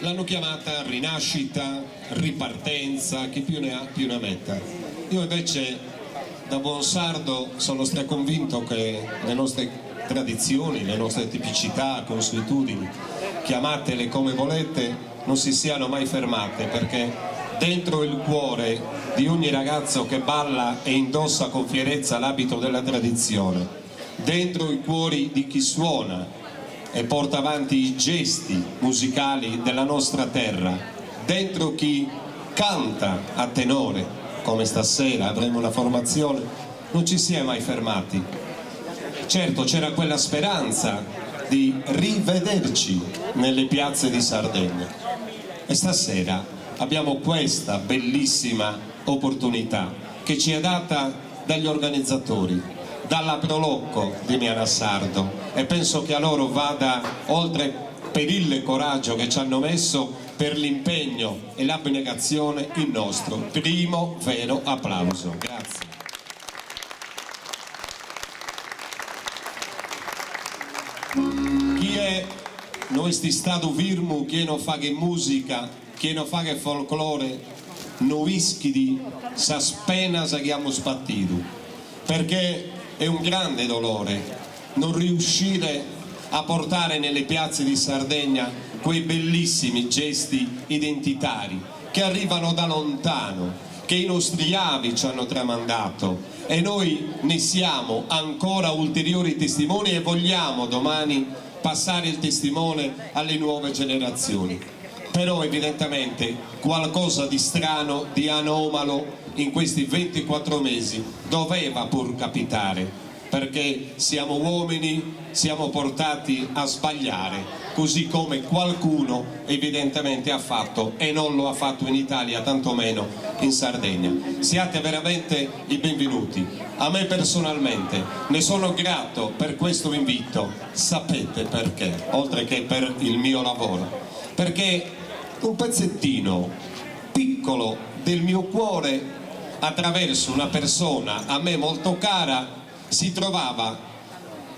L'hanno chiamata rinascita, ripartenza, chi più ne ha più ne metta. Io invece, da buon sardo, sono straconvinto che le nostre tradizioni, le nostre tipicità, consuetudini, chiamatele come volete, non si siano mai fermate, perché dentro il cuore di ogni ragazzo che balla e indossa con fierezza l'abito della tradizione, dentro i cuori di chi suona e porta avanti i gesti musicali della nostra terra, dentro chi canta a tenore, come stasera avremo una formazione, non ci si è mai fermati. Certo, c'era quella speranza di rivederci nelle piazze di Sardegna e stasera abbiamo questa bellissima opportunità che ci è data dagli organizzatori, dalla Prolocco di Miana Sardo, e penso che a loro vada, oltre per il coraggio che ci hanno messo, per l'impegno e l'abnegazione, il nostro primo vero applauso. Grazie. Chi è noi sti stato virmu, chi non fa che musica, chi non fa che folklore, noi ischidi sa spena sa che abbiamo sbattuto, perché è un grande dolore non riuscire a portare nelle piazze di Sardegna quei bellissimi gesti identitari che arrivano da lontano, che i nostri avi ci hanno tramandato, e noi ne siamo ancora ulteriori testimoni e vogliamo domani passare il testimone alle nuove generazioni. Però evidentemente qualcosa di strano, di anomalo in questi 24 mesi doveva pur capitare, perché siamo uomini, siamo portati a sbagliare, così come qualcuno evidentemente ha fatto, e non lo ha fatto in Italia, tantomeno in Sardegna. Siate veramente i benvenuti. A me personalmente ne sono grato per questo invito, sapete perché, oltre che per il mio lavoro, perché un pezzettino piccolo del mio cuore, attraverso una persona a me molto cara, si trovava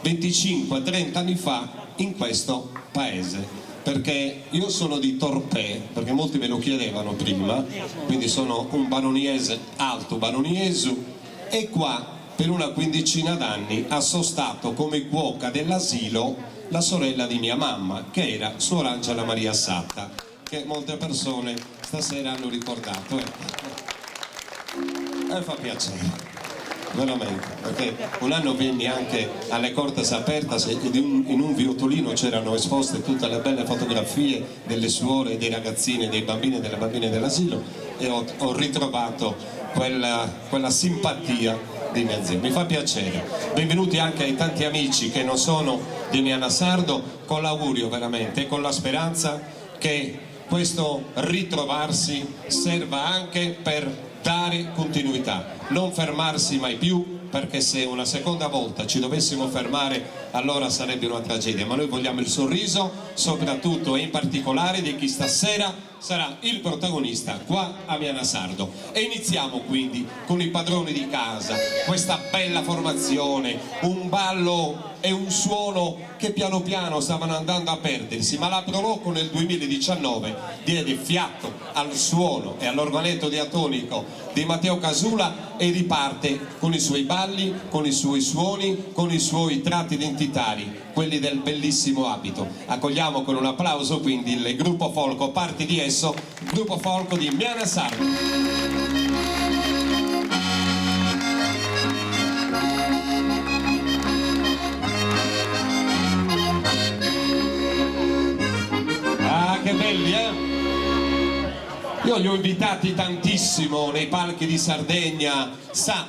25-30 anni fa in questo paese, perché io sono di Torpè, perché molti me lo chiedevano prima, quindi sono un banoniese, alto banoniesu, e qua per una quindicina d'anni ha sostato come cuoca dell'asilo la sorella di mia mamma, che era Suor Angela Maria Satta, che molte persone stasera hanno ricordato. Fa piacere, veramente, perché un anno venni anche alle Cortes Apertas e in un viottolino c'erano esposte tutte le belle fotografie delle suore, dei ragazzini, dei bambini e delle bambine dell'asilo, e ho ritrovato quella simpatia di mia zia. Mi fa piacere. Benvenuti anche ai tanti amici che non sono di Miana Sardo, con l'augurio veramente e con la speranza che questo ritrovarsi serva anche per dare continuità, non fermarsi mai più, perché se una seconda volta ci dovessimo fermare allora sarebbe una tragedia, ma noi vogliamo il sorriso soprattutto e in particolare di chi stasera sarà il protagonista qua a Miana Sardo. E iniziamo quindi con i padroni di casa, questa bella formazione, un ballo e un suono che piano piano stavano andando a perdersi, ma la Prolocco nel 2019 diede fiato al suono e all'organetto diatonico di Matteo Casula e riparte con i suoi balli, con i suoi suoni, con i suoi tratti identitari, quelli del bellissimo abito. Accogliamo con un applauso quindi il gruppo Folco, parti di esso, il gruppo Folco di Miana Sardo. Che belli, Io li ho invitati tantissimo nei palchi di Sardegna,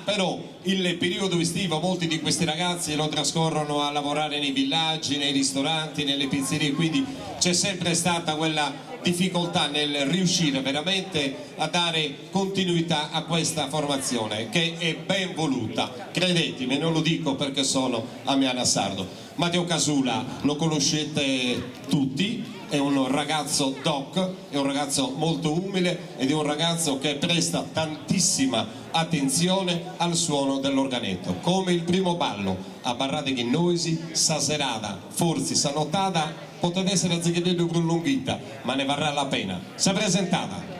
però il periodo estivo molti di questi ragazzi lo trascorrono a lavorare nei villaggi, nei ristoranti, nelle pizzerie, quindi c'è sempre stata quella difficoltà nel riuscire veramente a dare continuità a questa formazione, che è ben voluta, credetemi, non lo dico perché sono a Miana Sardo. Matteo Casula lo conoscete tutti, è un ragazzo doc, è un ragazzo molto umile ed è un ragazzo che presta tantissima attenzione al suono dell'organetto, come il primo ballo a Barrade Ghinnoisi, sa serata, forse sa notata, potete essere azzecchedetto prolunghita, ma ne varrà la pena. Si è presentata.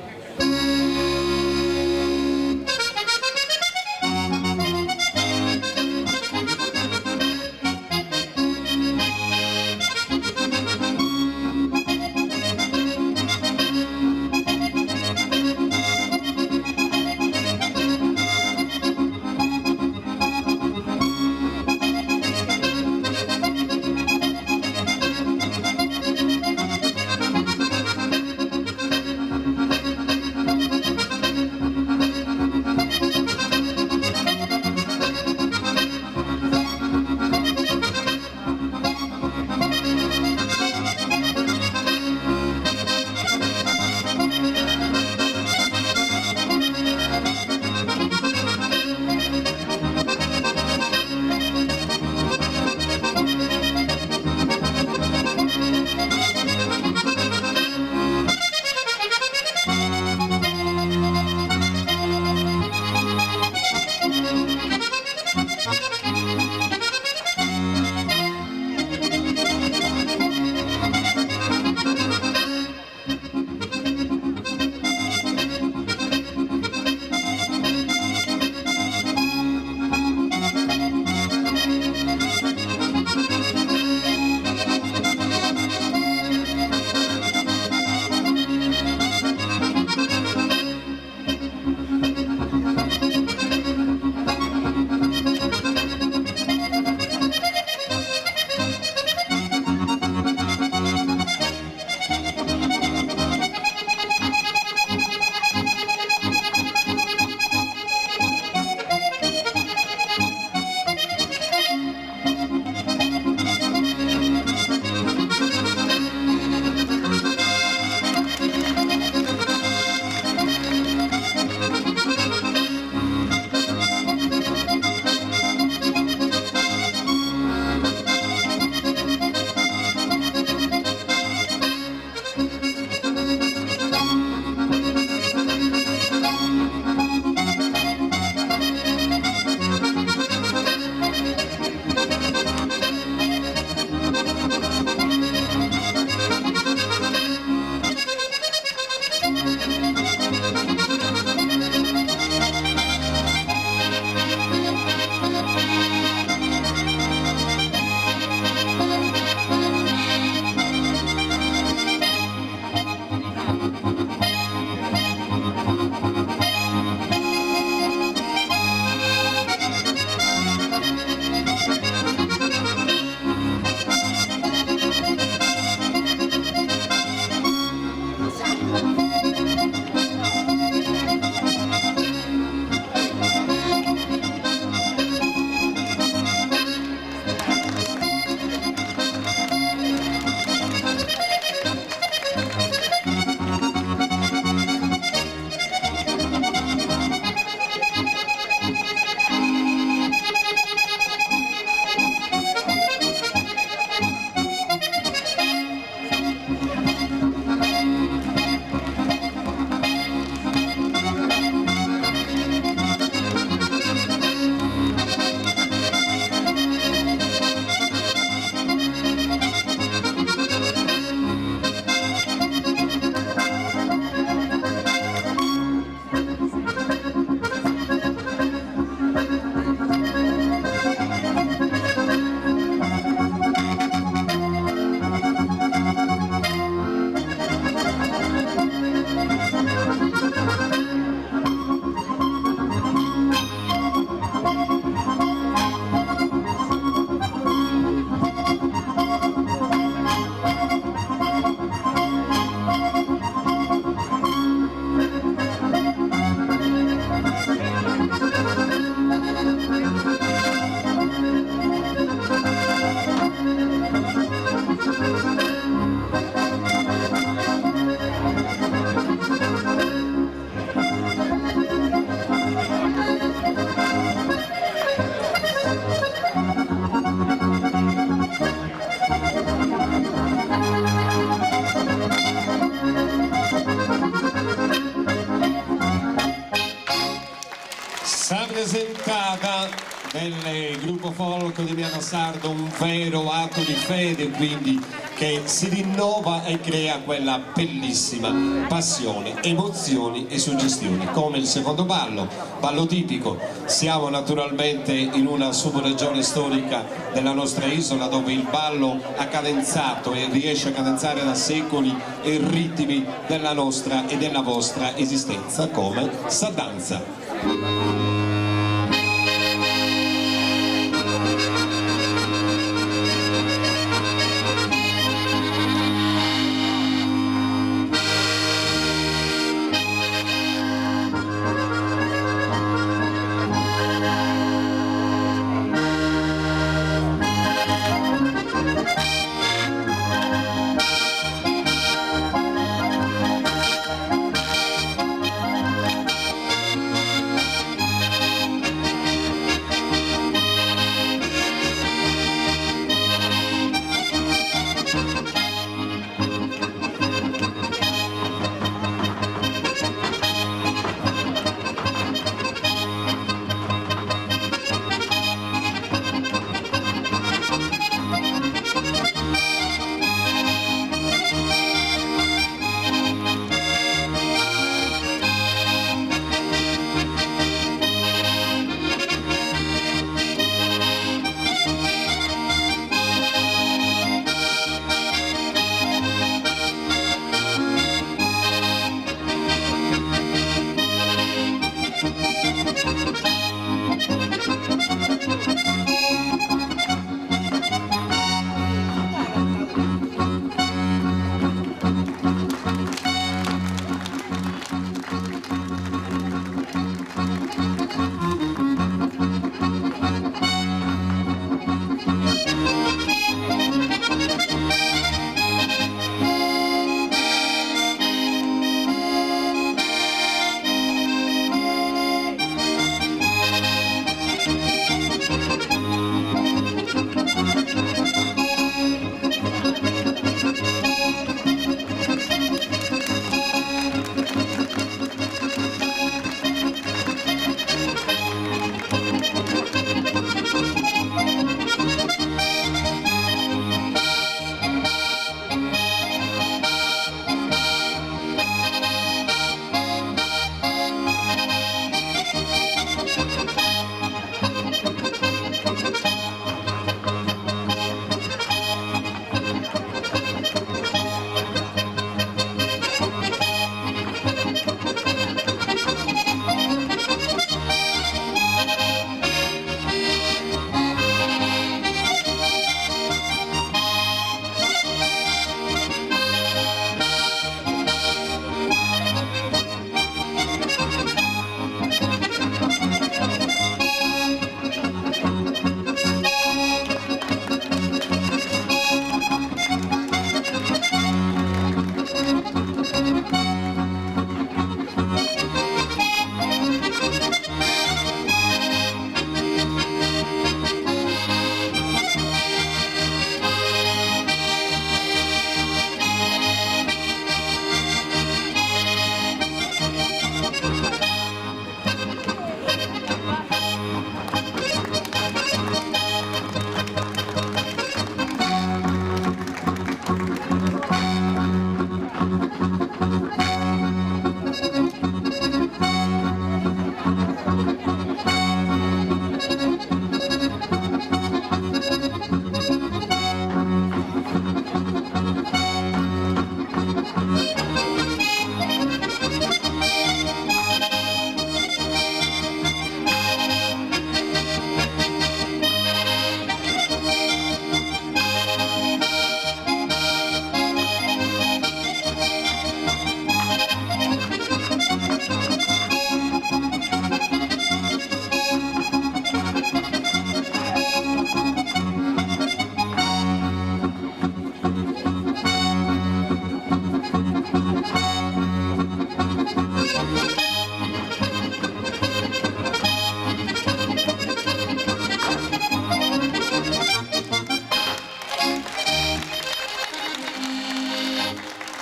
presentata del gruppo folk di Miano Sardo un vero atto di fede, quindi che si rinnova e crea quella bellissima passione, emozioni e suggestioni, come il secondo ballo, ballo tipico. Siamo naturalmente in una subregione storica della nostra isola dove il ballo ha cadenzato e riesce a cadenzare da secoli i ritmi della nostra e della vostra esistenza, come sa danza.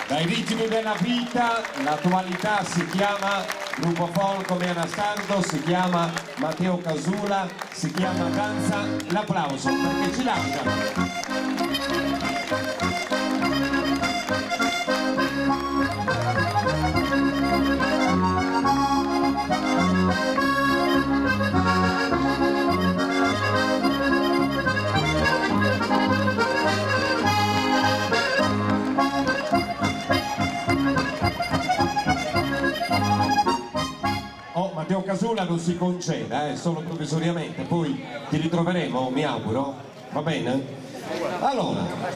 Dai ritmi della vita, l'attualità si chiama Gruppo Folk come Anastardo, si chiama Matteo Casula, si chiama Danza. L'applauso perché ci lascia. Casula non si conceda, solo provvisoriamente, poi ti ritroveremo, mi auguro, va bene? Allora,